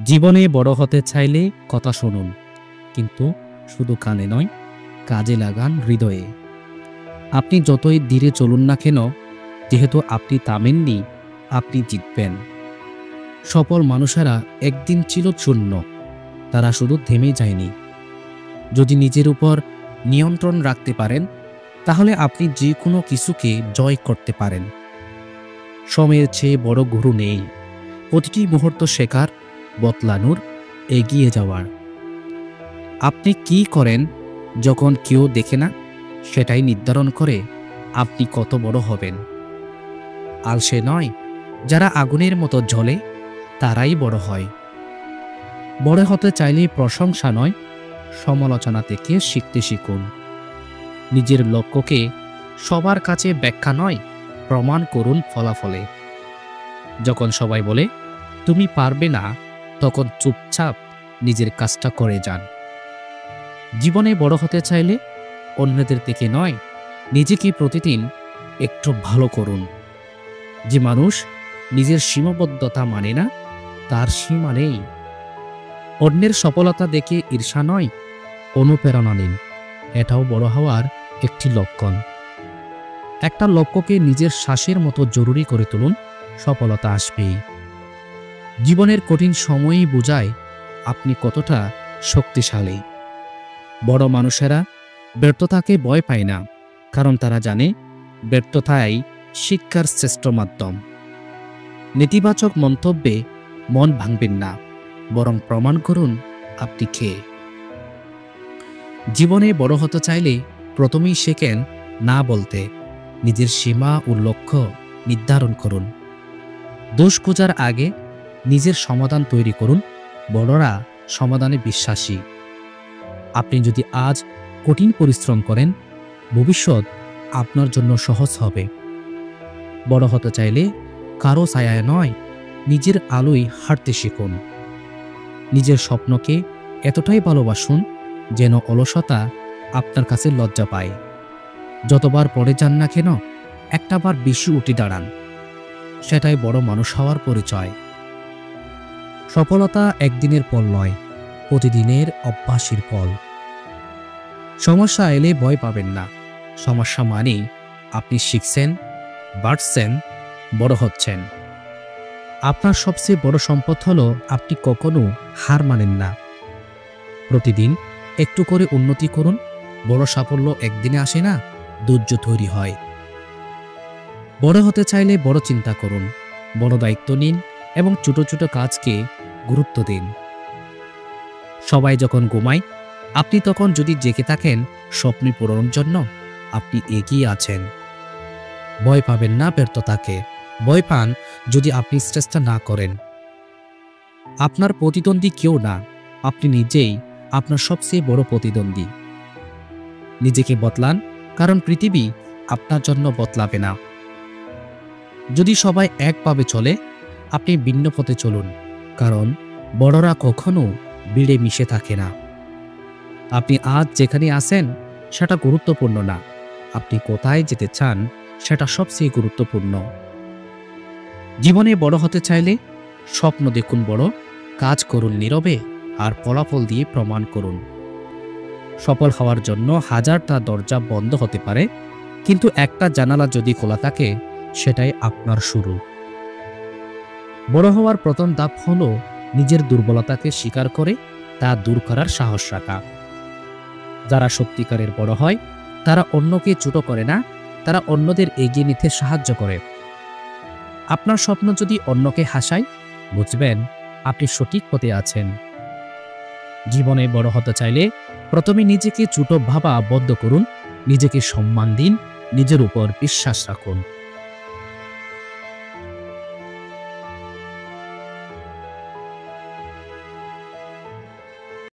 জীবনে বড় হতে চাইলে কথা শুনুন, কিন্তু শুধু কানে নয়, কাজে লাগান হৃদয়ে। আপনি যতই ধীরে চলুন না কেন, যেহেতু আপনি থামেননি, আপনি জিতবেন। সফল মানুষেরা একদিন ছিল শূন্য, তারা শুধু থেমে যায়নি। যদি নিজের উপর নিয়ন্ত্রণ রাখতে পারেন, তাহলে আপনি যে কোনো কিছুকে জয় করতে পারেন। সময়ের চেয়ে বড় গুরু নেই। প্রতিটি মুহূর্ত শেখার, বদলানোর, এগিয়ে যাওয়ার। আপনি কি করেন যখন কেউ দেখে না, সেটাই নির্ধারণ করে আপনি কত বড় হবেন। আলসে নয়, যারা আগুনের মতো জ্বলে তারাই বড় হয়। বড় হতে চাইলে প্রশংসা নয়, সমালোচনা থেকে শিখতে শিখুন। নিজের লক্ষ্যকে সবার কাছে ব্যাখ্যা নয়, প্রমাণ করুন ফলাফলে। যখন সবাই বলে তুমি পারবে না, তখন চুপচাপ নিজের কাজটা করে যান। জীবনে বড় হতে চাইলে অন্যদের থেকে নয়, নিজেকে প্রতিদিন একটু ভালো করুন। যে মানুষ নিজের সীমাবদ্ধতা মানে না, তার সীমা নেই। অন্যের সফলতা দেখে ঈর্ষা নয়, অনুপ্রেরণা নিন। এটাও বড় হওয়ার একটি লক্ষণ। একটা লক্ষ্যকে নিজের শ্বাসের মতো জরুরি করে তুলুন, সফলতা আসবেই। জীবনের কঠিন সময়ই বোঝায় আপনি কতটা শক্তিশালী। বড় মানুষেরা ব্যর্থতাকে ভয় পায় না, কারণ তারা জানে ব্যর্থতাই শিক্ষার শ্রেষ্ঠ মাধ্যম। নেতিবাচক মন্তব্যে মন ভাঙবেন না, বরং প্রমাণ করুন আপনি কে। জীবনে বড় হতে চাইলে প্রথমেই শেখেন না বলতে। নিজের সীমা ও লক্ষ্য নির্ধারণ করুন। দোষ খোঁজার আগে নিজের সমাধান তৈরি করুন। বড়রা সমাধানে বিশ্বাসী। আপনি যদি আজ কঠিন পরিশ্রম করেন, ভবিষ্যৎ আপনার জন্য সহজ হবে। বড় হতে চাইলে কারো ছায়ায় নয়, নিজের আলোয় হাঁটতে শিখুন। নিজের স্বপ্নকে এতটাই ভালোবাসুন যেন অলসতা আপনার কাছে লজ্জা পায়। যতবার পড়ে যান না কেন, একটাবার বেশি উঠে দাঁড়ান। সেটাই বড় মানুষ হওয়ার পরিচয়। সফলতা একদিনের ফল নয়, প্রতিদিনের অভ্যাসের ফল। সমস্যা এলে ভয় পাবেন না। সমস্যা মানেই আপনি শিখছেন, বাড়ছেন, বড় হচ্ছেন। আপনার সবচেয়ে বড় সম্পদ হলো আপনি কখনো হার মানেন না। প্রতিদিন একটু করে উন্নতি করুন। বড় সাফল্য একদিনে আসে না, ধৈর্য তৈরি হয়। বড় হতে চাইলে বড় চিন্তা করুন, বড় দায়িত্ব নিন এবং ছোট ছোট কাজকে গুরুত্ব দিন। সবাই যখন ঘুমায়, আপনি তখন যদি জেগে থাকেন স্বপ্ন পূরণের জন্য, আপনি এগিয়ে আছেন। ভয় পাবেন না ব্যর্থতাকে, ভয় পান যদি আপনি চেষ্টা না করেন। আপনার প্রতিদ্বন্দ্বী কেউ না, আপনি নিজেই আপনার সবচেয়ে বড় প্রতিদ্বন্দ্বী। নিজেকে বদলান, কারণ পৃথিবী আপনার জন্য বদলাবে না। যদি সবাই একভাবে চলে, আপনি ভিন্ন পথে চলুন, কারণ বড়রা কখনো ভিড়ে মিশে থাকে না। আপনি আজ যেখানে আছেন সেটা গুরুত্বপূর্ণ না, আপনি কোথায় যেতে চান সেটা সবচেয়ে গুরুত্বপূর্ণ। জীবনে বড় হতে চাইলে স্বপ্ন দেখুন বড়, কাজ করুন নীরবে, আর ফলাফল দিয়ে প্রমাণ করুন। সফল হওয়ার জন্য হাজারটা দরজা বন্ধ হতে পারে, কিন্তু একটা জানালা যদি খোলা থাকে, সেটাই আপনার শুরু। বড় হওয়ার প্রথম ধাপ হলো নিজের দুর্বলতাকে স্বীকার করে তা দূর করার সাহস রাখা। যারা সত্যিকারের বড় হয়, তারা অন্যকে ছোট করে না, তারা অন্যদের এগিয়ে নিতে সাহায্য করে। আপনার স্বপ্ন যদি অন্যকে হাসায়, বুঝবেন আপনি সঠিক পথে আছেন। জীবনে বড় হতে চাইলে প্রথমে নিজেকে ছোট ভাবা বন্ধ করুন, নিজেকে সম্মান দিন, নিজের উপর বিশ্বাস রাখুন।